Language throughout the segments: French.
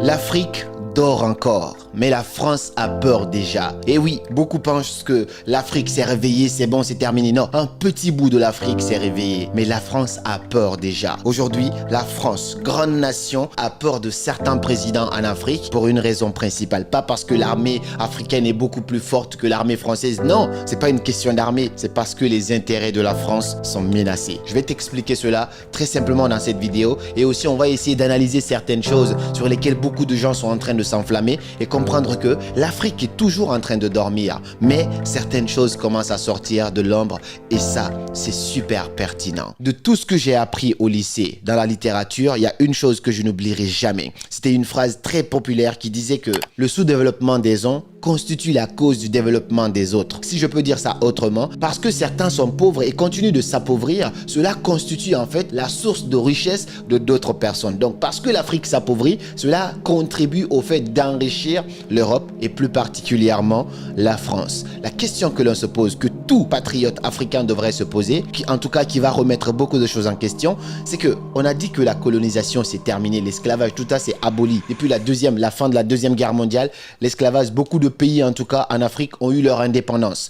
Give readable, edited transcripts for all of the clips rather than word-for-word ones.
L'Afrique dort encore, mais la France a peur déjà. Et oui, beaucoup pensent que l'Afrique s'est réveillée, c'est bon, c'est terminé. Non, un petit bout de l'Afrique s'est réveillé, mais la France a peur déjà. Aujourd'hui, la France, grande nation, a peur de certains présidents en Afrique pour une raison principale. Pas parce que l'armée africaine est beaucoup plus forte que l'armée française. Non, c'est pas une question d'armée, c'est parce que les intérêts de la France sont menacés. Je vais t'expliquer cela très simplement dans cette vidéo et aussi on va essayer d'analyser certaines choses sur lesquelles beaucoup de gens sont en train de s'enflammer et comprendre que l'Afrique est toujours en train de dormir, mais certaines choses commencent à sortir de l'ombre et ça, c'est super pertinent. De tout ce que j'ai appris au lycée, dans la littérature, il y a une chose que je n'oublierai jamais. C'était une phrase très populaire qui disait que le sous-développement des uns constitue la cause du développement des autres. Si je peux dire ça autrement, parce que certains sont pauvres et continuent de s'appauvrir, cela constitue en fait la source de richesse de d'autres personnes. Donc parce que l'Afrique s'appauvrit, cela contribue au fait d'enrichir l'Europe et plus particulièrement la France. La question que l'on se pose, que tout patriote africain devrait se poser, qui va remettre beaucoup de choses en question, c'est que on a dit que la colonisation c'est terminé, l'esclavage, tout ça c'est aboli. Depuis la fin de la Deuxième Guerre mondiale, l'esclavage, beaucoup de pays en tout cas en Afrique ont eu leur indépendance.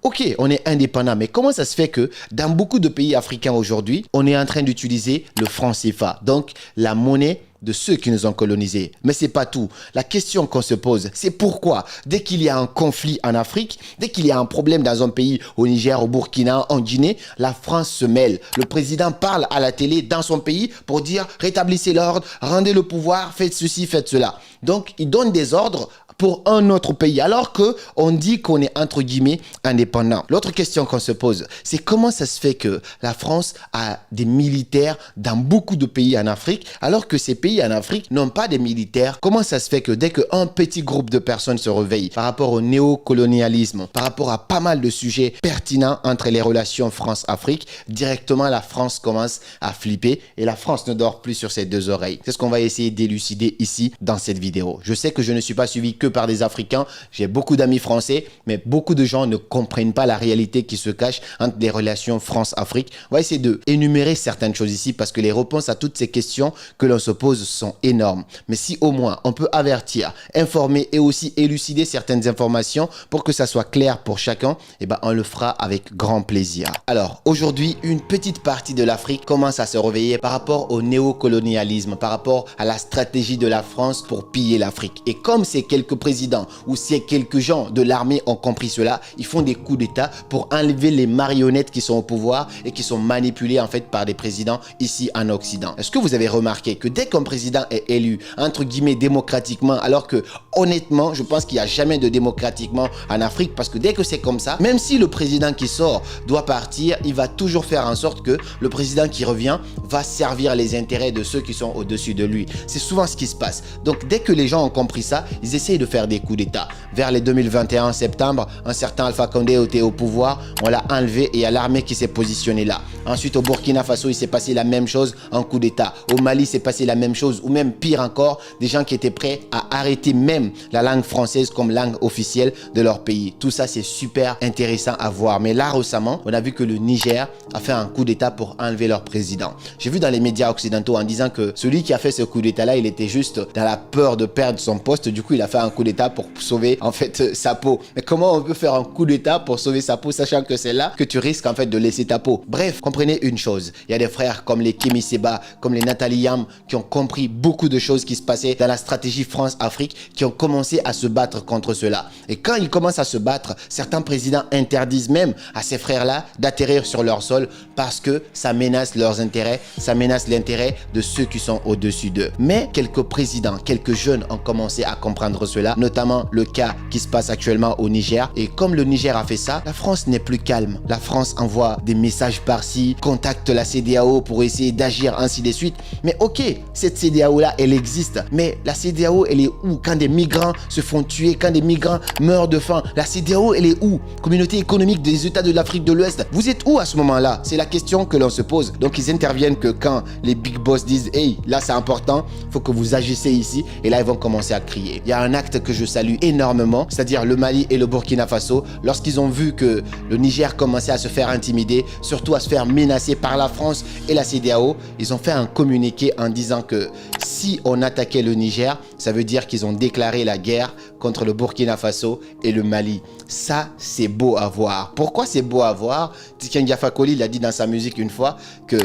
Ok, on est indépendant, mais comment ça se fait que dans beaucoup de pays africains aujourd'hui, on est en train d'utiliser le franc CFA, donc la monnaie de ceux qui nous ont colonisés. Mais c'est pas tout. La question qu'on se pose, c'est pourquoi dès qu'il y a un conflit en Afrique, dès qu'il y a un problème dans un pays, au Niger, au Burkina, en Guinée, la France se mêle. Le président parle à la télé dans son pays pour dire rétablissez l'ordre, rendez le pouvoir, faites ceci, faites cela. Donc, il donne des ordres pour un autre pays, alors que on dit qu'on est entre guillemets indépendant. L'autre question qu'on se pose, c'est comment ça se fait que la France a des militaires dans beaucoup de pays en Afrique, alors que ces pays en Afrique n'ont pas de militaires. Comment ça se fait que dès qu'un petit groupe de personnes se réveille par rapport au néocolonialisme, par rapport à pas mal de sujets pertinents entre les relations France-Afrique, directement la France commence à flipper et la France ne dort plus sur ses deux oreilles. C'est ce qu'on va essayer d'élucider ici dans cette vidéo. Je sais que je ne suis pas suivi que par des Africains, j'ai beaucoup d'amis français, mais beaucoup de gens ne comprennent pas la réalité qui se cache entre les relations France-Afrique. On va essayer d'énumérer certaines choses ici parce que les réponses à toutes ces questions que l'on se pose sont énormes. Mais si au moins on peut avertir, informer et aussi élucider certaines informations pour que ça soit clair pour chacun, eh ben on le fera avec grand plaisir. Alors aujourd'hui, une petite partie de l'Afrique commence à se réveiller par rapport au néocolonialisme, par rapport à la stratégie de la France pour piller l'Afrique. Et comme ces quelques présidents ou si quelques gens de l'armée ont compris cela, ils font des coups d'État pour enlever les marionnettes qui sont au pouvoir et qui sont manipulées en fait par des présidents ici en Occident. Est-ce que vous avez remarqué que dès qu'un président est élu, entre guillemets démocratiquement, alors que honnêtement, je pense qu'il n'y a jamais de démocratiquement en Afrique parce que dès que c'est comme ça, même si le président qui sort doit partir, il va toujours faire en sorte que le président qui revient va servir les intérêts de ceux qui sont au-dessus de lui. C'est souvent ce qui se passe. Donc dès que les gens ont compris ça, ils essaient de faire des coups d'État. Vers les 2021 septembre, un certain Alpha Condé était au pouvoir, on l'a enlevé et il y a l'armée qui s'est positionnée là. Ensuite au Burkina Faso, il s'est passé la même chose, un coup d'État. Au Mali, c'est passé la même chose ou même pire encore, des gens qui étaient prêts à arrêter même la langue française comme langue officielle de leur pays. Tout ça, c'est super intéressant à voir. Mais là, récemment, on a vu que le Niger a fait un coup d'État pour enlever leur président. J'ai vu dans les médias occidentaux en disant que celui qui a fait ce coup d'État-là, il était juste dans la peur de perdre son poste. Du coup, il a fait un coup d'État pour sauver en fait sa peau. Mais comment on peut faire un coup d'État pour sauver sa peau, sachant que c'est là que tu risques en fait de laisser ta peau? Bref, comprenez une chose. Il y a des frères comme les Kémy Séba, comme les Nathalie Yam, qui ont compris beaucoup de choses qui se passaient dans la stratégie France-Afrique, qui ont commencé à se battre contre cela. Et quand ils commencent à se battre, certains présidents interdisent même à ces frères-là d'atterrir sur leur sol parce que ça menace leurs intérêts, ça menace l'intérêt de ceux qui sont au-dessus d'eux. Mais quelques présidents, quelques jeunes ont commencé à comprendre cela, notamment le cas qui se passe actuellement au Niger. Et comme le Niger a fait ça, la France n'est plus calme. La France envoie des messages par-ci, contacte la CEDEAO pour essayer d'agir ainsi de suite. Mais ok, cette CEDEAO-là, elle existe. Mais la CEDEAO, elle est où? Quand des migrants se font tuer, quand des migrants meurent de faim, la CEDEAO, elle est où? Communauté économique des États de l'Afrique de l'Ouest, vous êtes où à ce moment-là? C'est la question que l'on se pose. Donc ils interviennent que quand les big boss disent hey, là c'est important, il faut que vous agissez ici. Et là ils vont commencer à crier. Il y a un acte que je salue énormément, c'est-à-dire le Mali et le Burkina Faso, lorsqu'ils ont vu que le Niger commençait à se faire intimider, surtout à se faire menacés par la France et la CEDEAO. Ils ont fait un communiqué en disant que si on attaquait le Niger, ça veut dire qu'ils ont déclaré la guerre contre le Burkina Faso et le Mali. Ça, c'est beau à voir. Pourquoi c'est beau à voir? Tiken Fakoly, il a dit dans sa musique une fois que...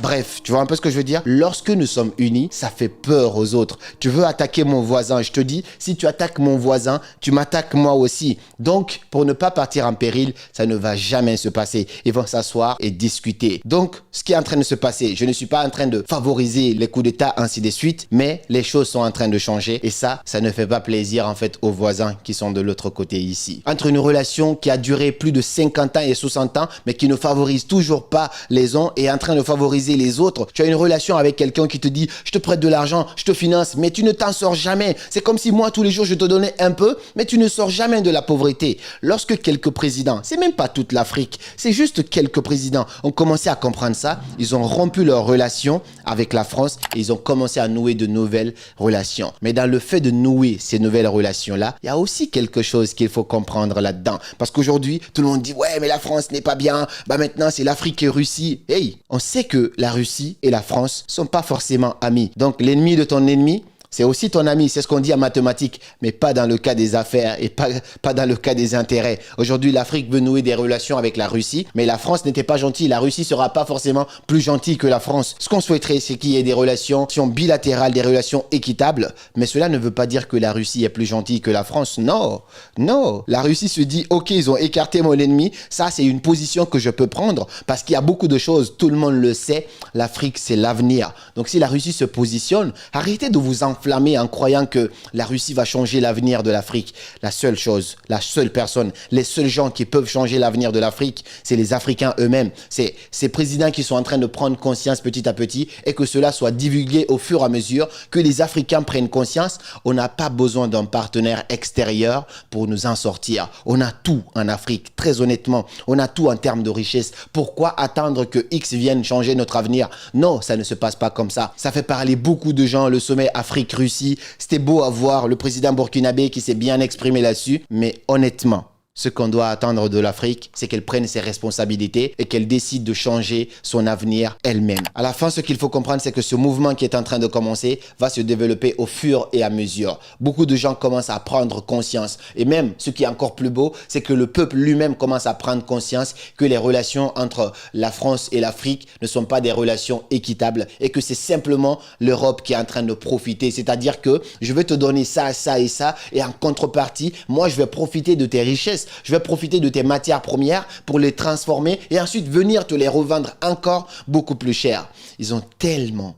Bref, tu vois un peu ce que je veux dire? Lorsque nous sommes unis, ça fait peur aux autres. Tu veux attaquer mon voisin, je te dis, si tu attaques mon voisin, tu m'attaques moi aussi. Donc, pour ne pas partir en péril, ça ne va jamais se passer. Ils vont s'asseoir et discuter. Donc, ce qui est en train de se passer, je ne suis pas en train de favoriser les coups d'État, ainsi de suite, mais les choses sont en train de changer et ça ne fait pas plaisir en fait aux voisins qui sont de l'autre côté ici. Entre une relation qui a duré plus de 50 ans et 60 ans, mais qui ne favorise toujours pas les uns et en train de favoriser les autres. Tu as une relation avec quelqu'un qui te dit « je te prête de l'argent, je te finance », mais tu ne t'en sors jamais. C'est comme si moi, tous les jours, je te donnais un peu, mais tu ne sors jamais de la pauvreté. Lorsque quelques présidents, c'est même pas toute l'Afrique, c'est juste quelques présidents ont commencé à comprendre ça, ils ont rompu leur relation avec la France et ils ont commencé à nouer de nouvelles relations. Mais dans le fait de nouer ces nouvelles relations-là, il y a aussi quelque chose qu'il faut comprendre là-dedans. Parce qu'aujourd'hui, tout le monde dit « ouais, mais la France n'est pas bien, bah maintenant c'est l'Afrique et Russie ». Hey, on sait que la Russie et la France sont pas forcément amis. Donc l'ennemi de ton ennemi, c'est aussi ton ami, c'est ce qu'on dit en mathématiques, mais pas dans le cas des affaires et pas dans le cas des intérêts. Aujourd'hui, l'Afrique veut nouer des relations avec la Russie, mais la France n'était pas gentille. La Russie sera pas forcément plus gentille que la France. Ce qu'on souhaiterait, c'est qu'il y ait des relations bilatérales, des relations équitables, mais cela ne veut pas dire que la Russie est plus gentille que la France. Non, non. La Russie se dit, ok, ils ont écarté mon ennemi, ça c'est une position que je peux prendre, parce qu'il y a beaucoup de choses, tout le monde le sait, l'Afrique c'est l'avenir. Donc si la Russie se positionne, arrêtez de vous enflammer en croyant que la Russie va changer l'avenir de l'Afrique. La seule chose, la seule personne, les seuls gens qui peuvent changer l'avenir de l'Afrique, c'est les Africains eux-mêmes. C'est ces présidents qui sont en train de prendre conscience petit à petit et que cela soit divulgué au fur et à mesure que les Africains prennent conscience. On n'a pas besoin d'un partenaire extérieur pour nous en sortir. On a tout en Afrique, très honnêtement. On a tout en termes de richesse. Pourquoi attendre que X vienne changer notre avenir? Non, ça ne se passe pas comme ça. Ça fait parler beaucoup de gens, le sommet Afrique-Russie. C'était beau à voir le président burkinabé qui s'est bien exprimé là-dessus. Mais honnêtement, ce qu'on doit attendre de l'Afrique, c'est qu'elle prenne ses responsabilités et qu'elle décide de changer son avenir elle-même. À la fin, ce qu'il faut comprendre, c'est que ce mouvement qui est en train de commencer va se développer au fur et à mesure. Beaucoup de gens commencent à prendre conscience. Et même, ce qui est encore plus beau, c'est que le peuple lui-même commence à prendre conscience que les relations entre la France et l'Afrique ne sont pas des relations équitables et que c'est simplement l'Europe qui est en train de profiter. C'est-à-dire que je vais te donner ça, ça et ça et en contrepartie, moi, je vais profiter de tes richesses. Je vais profiter de tes matières premières pour les transformer et ensuite venir te les revendre encore beaucoup plus cher. Ils ont tellement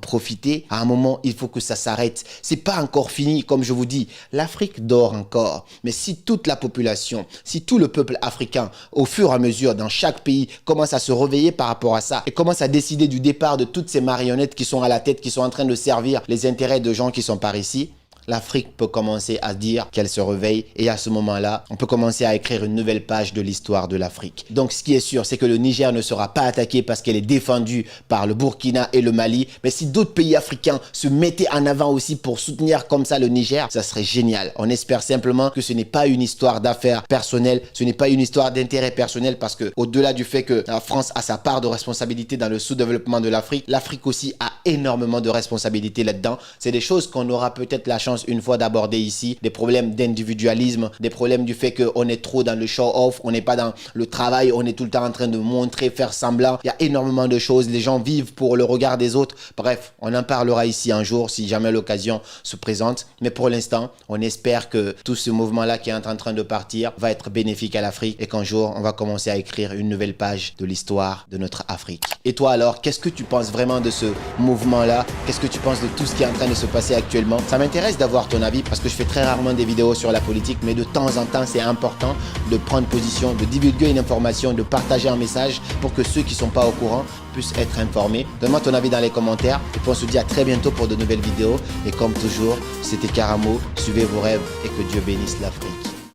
profité. À un moment, il faut que ça s'arrête. C'est pas encore fini, comme je vous dis. L'Afrique dort encore. Mais si toute la population, si tout le peuple africain, au fur et à mesure, dans chaque pays, commence à se réveiller par rapport à ça et commence à décider du départ de toutes ces marionnettes qui sont à la tête, qui sont en train de servir les intérêts de gens qui sont par ici, l'Afrique peut commencer à dire qu'elle se réveille et à ce moment-là, on peut commencer à écrire une nouvelle page de l'histoire de l'Afrique. Donc ce qui est sûr, c'est que le Niger ne sera pas attaqué parce qu'elle est défendue par le Burkina et le Mali. Mais si d'autres pays africains se mettaient en avant aussi pour soutenir comme ça le Niger, ça serait génial. On espère simplement que ce n'est pas une histoire d'affaires personnelles, ce n'est pas une histoire d'intérêt personnel parce que au-delà du fait que la France a sa part de responsabilité dans le sous-développement de l'Afrique, l'Afrique aussi a énormément de responsabilités là-dedans. C'est des choses qu'on aura peut-être la chance une fois d'aborder ici, des problèmes d'individualisme, des problèmes du fait qu'on est trop dans le show-off, on n'est pas dans le travail, on est tout le temps en train de montrer, faire semblant. Il y a énormément de choses, les gens vivent pour le regard des autres. Bref, on en parlera ici un jour si jamais l'occasion se présente. Mais pour l'instant, on espère que tout ce mouvement-là qui est en train de partir va être bénéfique à l'Afrique et qu'un jour, on va commencer à écrire une nouvelle page de l'histoire de notre Afrique. Et toi alors, qu'est-ce que tu penses vraiment de ce mouvement-là? Qu'est-ce que tu penses de tout ce qui est en train de se passer actuellement? Ça m'intéresse d'avoir ton avis parce que je fais très rarement des vidéos sur la politique, mais de temps en temps c'est important de prendre position, de divulguer une information, de partager un message pour que ceux qui ne sont pas au courant puissent être informés. Donne-moi ton avis dans les commentaires et puis on se dit à très bientôt pour de nouvelles vidéos et comme toujours c'était Karamo, suivez vos rêves et que Dieu bénisse l'Afrique.